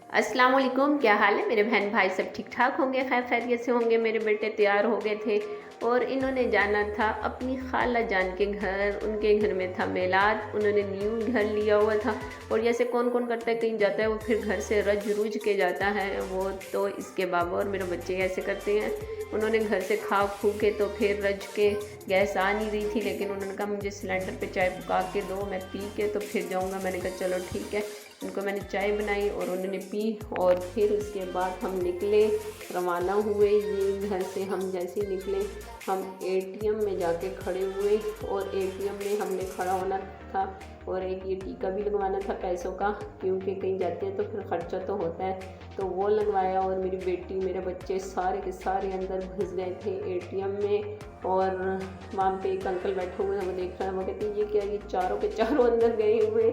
अस्सलाम वालेकुम, क्या हाल है मेरे बहन भाई? सब ठीक ठाक होंगे, खैर खैरियत से होंगे। मेरे बेटे तैयार हो गए थे और इन्होंने जाना था अपनी खाला जान के घर। उनके घर में था मेलाद, उन्होंने न्यू घर लिया हुआ था। और जैसे कौन कौन करता है, कहीं जाता है वो फिर घर से रज रूज के जाता है वो। तो इसके बाबा और मेरे बच्चे ऐसे करते हैं। उन्होंने घर से खा खू के तो फिर रज के, गैस आ नहीं रही थी लेकिन उन्होंने कहा मुझे सिलेंडर पे चाय पका के दो, मैं पी के तो फिर जाऊँगा। मैंने कहा चलो ठीक है। उनको मैंने चाय बनाई और उन्होंने पी और फिर उसके बाद हम निकले, रवाना हुए। ये घर से हम जैसे निकले, हम एटीएम में जाके खड़े हुए और एटीएम में हमने खड़ा होना था और एक ये टीका भी लगवाना था पैसों का, क्योंकि कहीं जाते हैं तो फिर ख़र्चा तो होता है। तो वो लगवाया और मेरी बेटी मेरे बच्चे सारे के सारे अंदर घुस गए थे एटीएम में। और वहाँ पे एक अंकल बैठे हुए हैं, वो देख रहे हैं, वो कहते हैं ये क्या, ये चारों के चारों अंदर गए हुए।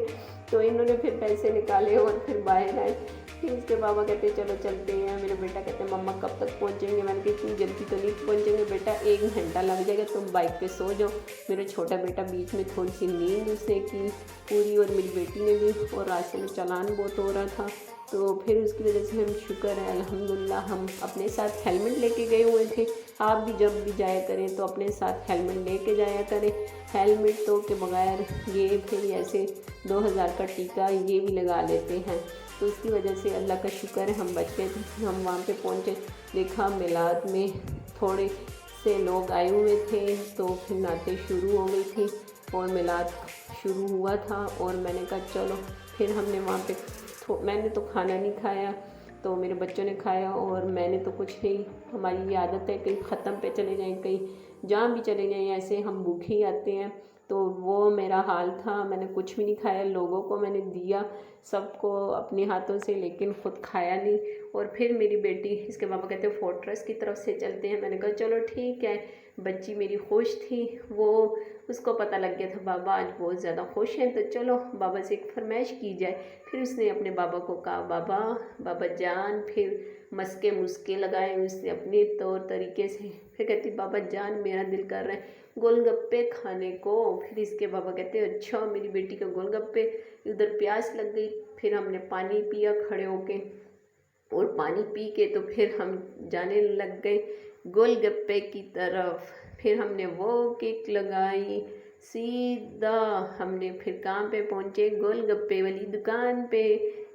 तो इन्होंने फिर पैसे निकाले और फिर बाहर आए। फिर उसके बाबा कहते चलो चलते हैं। मेरा बेटा कहते हैं मम्मा कब तक पहुँचेंगे? मैंने कहा इतनी जल्दी तो नहीं पहुँचेंगे बेटा, 1 घंटा लग जाएगा, तुम बाइक पे सो जाओ। मेरा छोटा बेटा बीच में थोड़ी सी नींद उसने की पूरी और मेरी बेटी ने भी, और रास्ते में चालान बहुत हो रहा था। तो फिर उसकी वजह से हम शुक्र है अल्हम्दुलिल्लाह हम अपने साथ हेलमेट लेके गए हुए थे। आप भी जब भी जाया करें तो अपने साथ हेलमेट लेके जाया करें। हेलमेट तो के बगैर ये फिर ऐसे 2000 का टीका ये भी लगा लेते हैं। तो उसकी वजह से अल्लाह का शुक्र है हम बच गए थे। हम वहाँ पे पहुँचे, देखा मिलाद में थोड़े से लोग आए हुए थे तो फिर नाते शुरू हो गई थी और मिलाद शुरू हुआ था। और मैंने कहा चलो, फिर हमने वहाँ पे मैंने तो खाना नहीं खाया, तो मेरे बच्चों ने खाया और मैंने तो कुछ नहीं। हमारी ये आदत है कहीं ख़त्म पे चले जाएं, कहीं जहाँ भी चले जाएं, ऐसे हम भूखे ही आते हैं। तो वो मेरा हाल था, मैंने कुछ भी नहीं खाया। लोगों को मैंने दिया सबको अपने हाथों से, लेकिन ख़ुद खाया नहीं। और फिर मेरी बेटी, इसके पापा कहते हैं फोर्ट्रेस की तरफ से चलते हैं। मैंने कहा चलो ठीक है। बच्ची मेरी खुश थी, वो उसको पता लग गया था बाबा आज बहुत ज़्यादा खुश हैं, तो चलो बाबा से एक फरमाइश की जाए। फिर उसने अपने बाबा को कहा बाबा, बाबा जान, फिर मस्के मुस्के लगाए उसने अपने तौर तरीके से। फिर कहती बाबा जान मेरा दिल कर रहा है गोलगप्पे खाने को। फिर इसके बाबा कहते अच्छा, मेरी बेटी को गोलगप्पे, उधर प्यास लग गई। फिर हमने पानी पिया खड़े होके, और पानी पी के तो फिर हम जाने लग गए गोलगप्पे की तरफ। फिर हमने वो किक लगाई सीधा, हमने फिर कहाँ पे पहुँचे, गोलगप्पे वाली दुकान पे।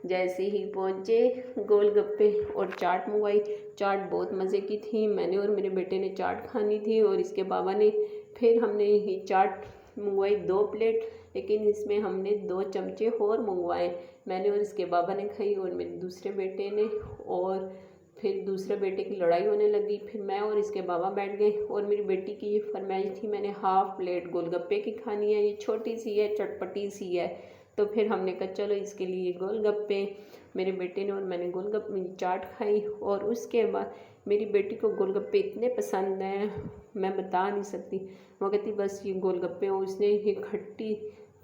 जैसे ही पहुँचे गोलगप्पे और चाट मंगवाई। चाट बहुत मज़े की थी, मैंने और मेरे बेटे ने चाट खानी थी और इसके बाबा ने। फिर हमने ही चाट मंगवाई 2 प्लेट, लेकिन इसमें हमने 2 चमचे और मंगवाए। मैंने और इसके बाबा ने खाई और मेरे दूसरे बेटे ने। और फिर दूसरे बेटे की लड़ाई होने लगी, फिर मैं और इसके बाबा बैठ गए। और मेरी बेटी की ये फरमाइश थी मैंने हाफ़ प्लेट गोलगप्पे की खानी है, ये छोटी सी है, चटपटी सी है। तो फिर हमने कहा चलो इसके लिए गोलगप्पे। मेरे बेटे ने और मैंने गोलगप्पे चाट खाई। और उसके बाद मेरी बेटी को गोलगप्पे इतने पसंद हैं मैं बता नहीं सकती। वो कहती बस ये गोलगप्पे हो, उसने ये खट्टी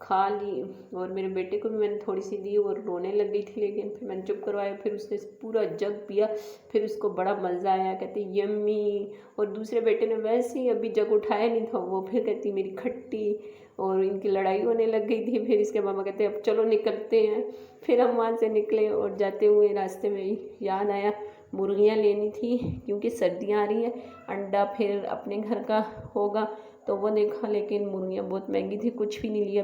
खा ली। और मेरे बेटे को भी मैंने थोड़ी सी दी और रोने लग गई थी, लेकिन फिर मैंने चुप करवाया। फिर उसने पूरा जग पिया, फिर उसको बड़ा मज़ा आया, कहती यम्मी। और दूसरे बेटे ने वैसे ही अभी जग उठाया नहीं था, वो फिर कहती मेरी खट्टी। और इनकी लड़ाई होने लग गई थी। फिर इसके मामा कहते अब चलो निकलते हैं। फिर हम वहाँ से निकले और जाते हुए रास्ते में याद आया मुर्गियाँ लेनी थी, क्योंकि सर्दियाँ आ रही हैं, अंडा फिर अपने घर का होगा तो वो देखा, लेकिन मुर्गियाँ बहुत महंगी थी, कुछ भी नहीं लिया।